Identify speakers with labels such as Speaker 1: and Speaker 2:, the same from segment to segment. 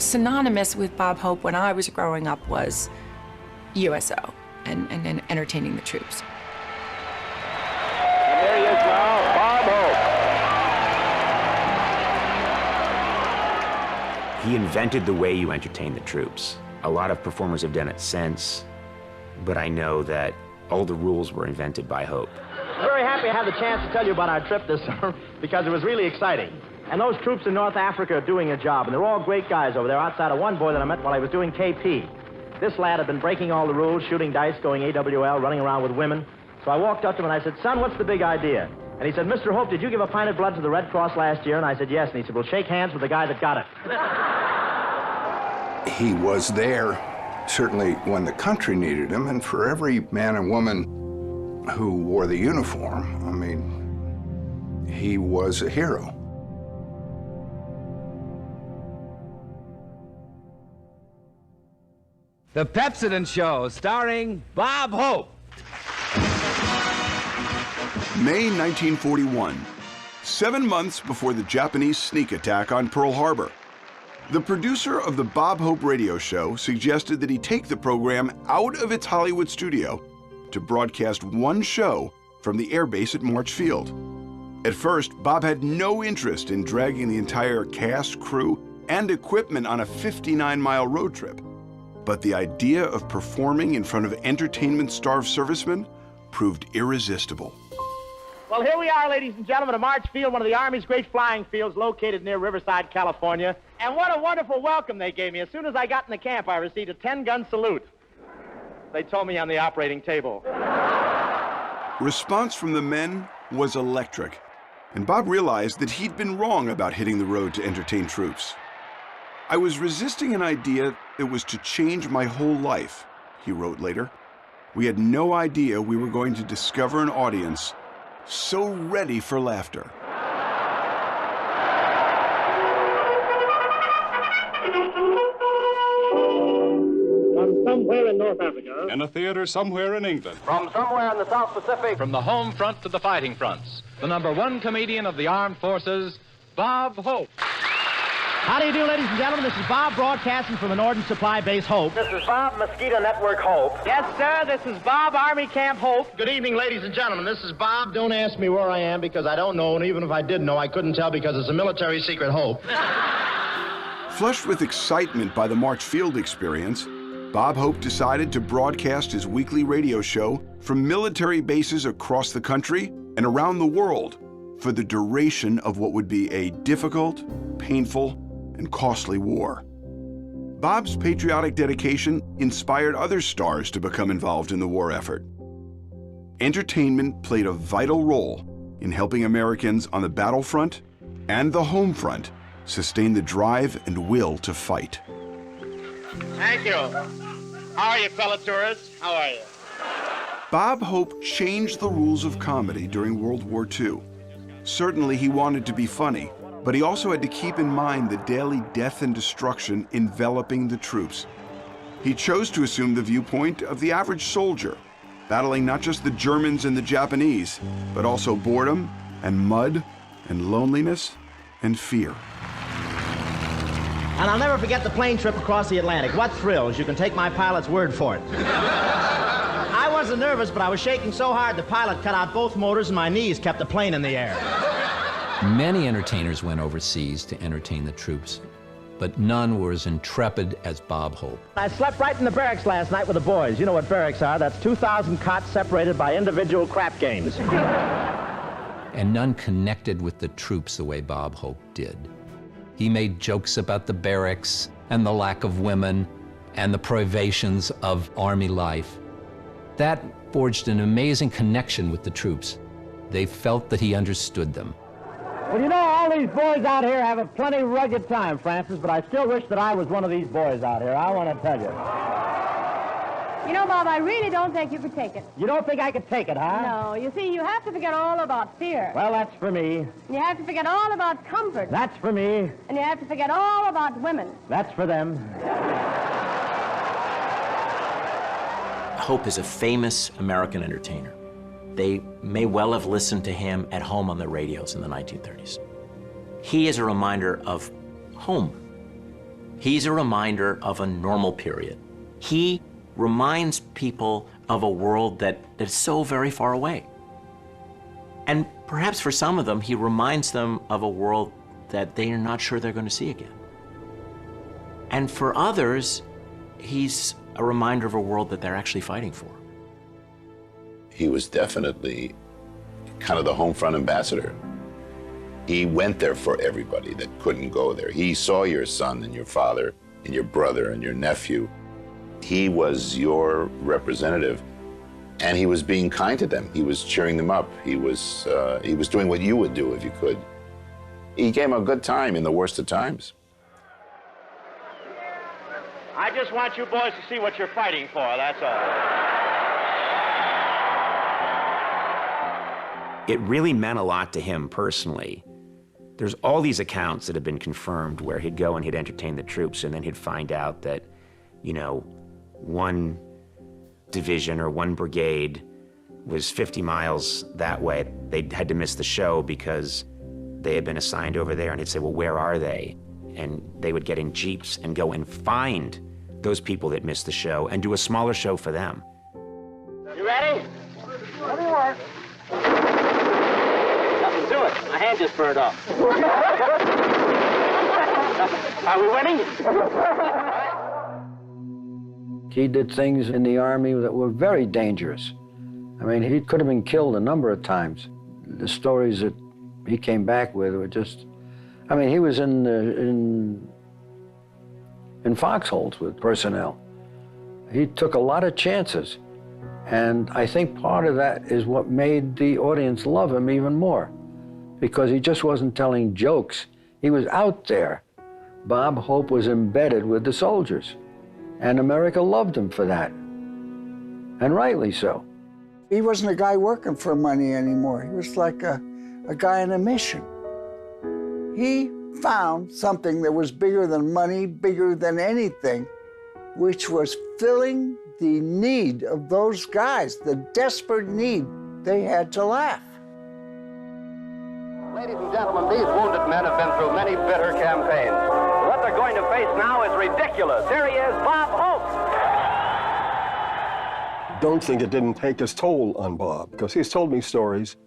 Speaker 1: synonymous with Bob Hope when I was growing up was USO and entertaining the troops.
Speaker 2: And there he is now, Bob Hope.
Speaker 3: He invented the way you entertain the troops. A lot of performers have done it since, but I know that all the rules were invented by Hope.
Speaker 4: I'm very happy I had the chance to tell you about our trip this summer because it was really exciting. And those troops in North Africa are doing a job, and they're all great guys over there outside of one boy that I met while I was doing KP. This lad had been breaking all the rules, shooting dice, going AWL, running around with women. So I walked up to him and I said, "Son, what's the big idea?" And he said, "Mr. Hope, did you give a pint of blood to the Red Cross last year?" And I said, "Yes." And he said, "Well, shake hands with the guy that got it."
Speaker 5: He was there, certainly when the country needed him, and for every man and woman who wore the uniform, I mean, he was a hero.
Speaker 6: The Pepsodent Show, starring Bob Hope.
Speaker 7: May 1941, 7 months before the Japanese sneak attack on Pearl Harbor. The producer of the Bob Hope radio show suggested that he take the program out of its Hollywood studio to broadcast one show from the airbase at March Field. At first, Bob had no interest in dragging the entire cast, crew, and equipment on a 59-mile road trip. But the idea of performing in front of entertainment-starved servicemen proved irresistible.
Speaker 4: Well, here we are, ladies and gentlemen, at March Field, one of the Army's great flying fields located near Riverside, California. And what a wonderful welcome they gave me. As soon as I got in the camp, I received a 10-gun salute. They told me on the operating table.
Speaker 7: Response from the men was electric, and Bob realized that he'd been wrong about hitting the road to entertain troops. "I was resisting an idea that was to change my whole life," he wrote later. "We had no idea we were going to discover an audience so ready for laughter."
Speaker 4: From somewhere in North Africa.
Speaker 8: In a theater somewhere in England.
Speaker 4: From somewhere in the South Pacific.
Speaker 9: From the home front to the fighting fronts, the #1 comedian of the armed forces, Bob Hope.
Speaker 4: How do you do, ladies and gentlemen? This is Bob broadcasting from the Norden Supply Base Hope. This is Bob, Mosquito Network Hope. Yes, sir, this is Bob, Army Camp Hope. Good evening, ladies and gentlemen. This is Bob. Don't ask me where I am because I don't know, and even if I did know, I couldn't tell because it's a military secret, Hope.
Speaker 7: Flushed with excitement by the March Field experience, Bob Hope decided to broadcast his weekly radio show from military bases across the country and around the world for the duration of what would be a difficult, painful, and costly war. Bob's patriotic dedication inspired other stars to become involved in the war effort. Entertainment played a vital role in helping Americans on the battlefront and the home front sustain the drive and will to fight.
Speaker 4: Thank you. How are you, fellow tourists? How are you?
Speaker 7: Bob Hope changed the rules of comedy during World War II. Certainly he wanted to be funny, but he also had to keep in mind the daily death and destruction enveloping the troops. He chose to assume the viewpoint of the average soldier, battling not just the Germans and the Japanese, but also boredom and mud and loneliness and fear.
Speaker 4: And I'll never forget the plane trip across the Atlantic. What thrills. You can take my pilot's word for it. I wasn't nervous, but I was shaking so hard the pilot cut out both motors and my knees kept the plane in the air.
Speaker 10: Many entertainers went overseas to entertain the troops, but none were as intrepid as Bob Hope.
Speaker 4: I slept right in the barracks last night with the boys. You know what barracks are. That's 2,000 cots separated by individual crap games.
Speaker 10: And none connected with the troops the way Bob Hope did. He made jokes about the barracks and the lack of women and the privations of Army life. That forged an amazing connection with the troops. They felt that he understood them.
Speaker 4: Well, you know, all these boys out here have a plenty rugged time, Francis, but I still wish that I was one of these boys out here. I want to tell you.
Speaker 11: You know, Bob, I really don't think you could take it.
Speaker 4: You don't think I could take it, huh?
Speaker 11: No. You see, you have to forget all about fear.
Speaker 4: Well, that's for me.
Speaker 11: And you have to forget all about comfort.
Speaker 4: That's for me.
Speaker 11: And you have to forget all about women.
Speaker 4: That's for them.
Speaker 3: Hope is a famous American entertainer. They may well have listened to him at home on the radios in the 1930s. He is a reminder of home.
Speaker 12: He's a reminder of a normal period. He reminds people of a world that is so very far away. And perhaps for some of them, he reminds them of a world that they are not sure they're going to see again. And for others, he's a reminder of a world that they're actually fighting for.
Speaker 13: He was definitely kind of the home front ambassador. He went there for everybody that couldn't go there. He saw your son and your father and your brother and your nephew. He was your representative, and he was being kind to them. He was cheering them up. He was doing what you would do if you could. He gave them a good time in the worst of times.
Speaker 4: I just want you boys to see what you're fighting for, that's all.
Speaker 3: It really meant a lot to him personally. There's all these accounts that have been confirmed where he'd go and he'd entertain the troops, and then he'd find out that, you know, one division or one brigade was 50 miles that way. They had to miss the show because they had been assigned over there, and he'd say, well, where are they? And they would get in jeeps and go and find those people that missed the show and do a smaller show for them.
Speaker 4: You ready?
Speaker 11: What do you want?
Speaker 4: Nothing to it. My hand just burned off. Are we winning?
Speaker 14: He did things in the Army that were very dangerous. I mean, he could have been killed a number of times. The stories that he came back with were just, I mean, he was in foxholes with personnel. He took a lot of chances. And I think part of that is what made the audience love him even more, because he just wasn't telling jokes. He was out there. Bob Hope was embedded with the soldiers, and America loved him for that, and rightly so.
Speaker 15: He wasn't a guy working for money anymore. He was like a guy on a mission. He found something that was bigger than money, bigger than anything, which was filling the need of those guys, the desperate need they had to laugh.
Speaker 2: Ladies and gentlemen, these wounded men have been through many bitter campaigns. What they're going to face now is ridiculous. Here he is, Bob Hope.
Speaker 16: Don't think it didn't take its toll on Bob, because he's told me stories.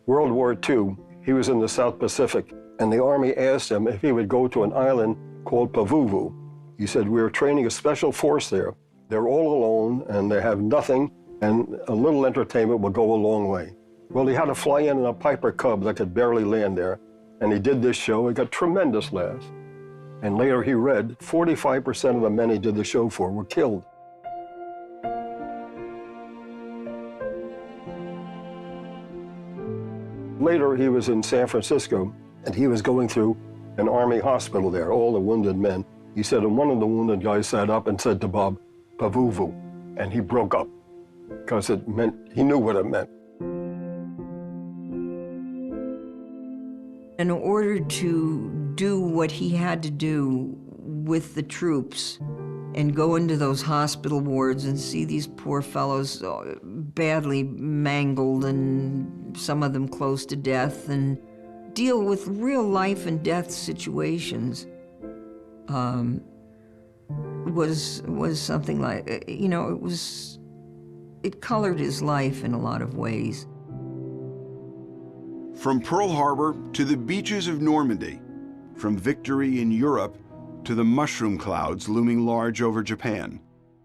Speaker 16: World War II, he was in the South Pacific, and the Army asked him if he would go to an island called Pavuvu. He said, we were training a special force there. They're all alone, and they have nothing, and a little entertainment will go a long way. Well, he had to fly in a Piper Cub that could barely land there, and he did this show. He got tremendous laughs. And later he read 45% of the men he did the show for were killed. Later, he was in San Francisco, and he was going through an Army hospital there, all the wounded men. He said, and one of the wounded guys sat up and said to Bob, Pavuvu, and he broke up, because it meant, he knew what it meant.
Speaker 17: In order to do what he had to do with the troops and go into those hospital wards and see these poor fellows badly mangled and some of them close to death and deal with real life and death situations was something like, you know, it colored his life in a lot of ways.
Speaker 7: From Pearl Harbor to the beaches of Normandy, from victory in Europe to the mushroom clouds looming large over Japan,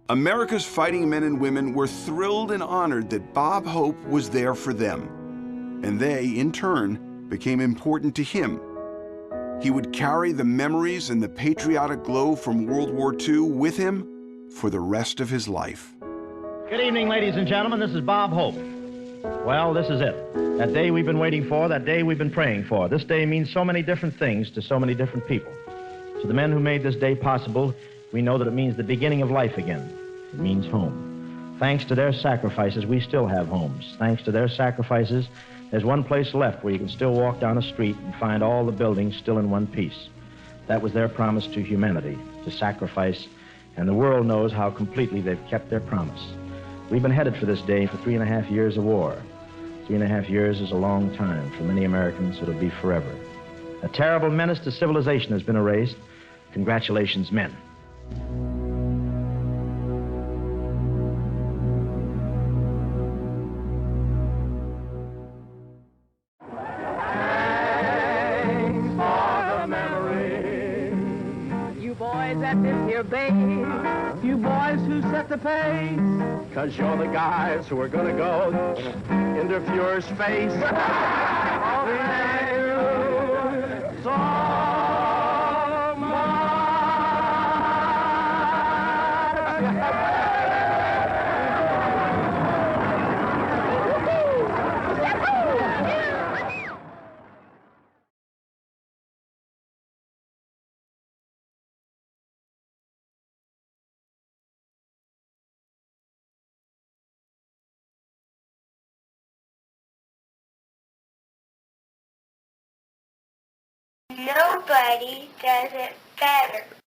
Speaker 7: America's fighting men and women were thrilled and honored that Bob Hope was there for them. And they, in turn, became important to him. He would carry the memories and the patriotic glow from World War II with him for the rest of his life.
Speaker 4: Good evening, ladies and gentlemen. This is Bob Hope. Well, this is it. That day we've been waiting for, that day we've been praying for. This day means so many different things to so many different people. To the men who made this day possible, we know that it means the beginning of life again. It means home. Thanks to their sacrifices, we still have homes. Thanks to their sacrifices, there's one place left where you can still walk down a street and find all the buildings still in one piece. That was their promise to humanity, to sacrifice, and the world knows how completely they've kept their promise. We've been headed for this day for 3.5 years of war. 3.5 years is a long time. For many Americans, it'll be forever. A terrible menace to civilization has been erased. Congratulations, men.
Speaker 2: You boys at this here base, you boys who set the pace, 'cause you're the guys who are gonna go into Fuhrer's face. Oh, thank you so
Speaker 18: Nobody does it better.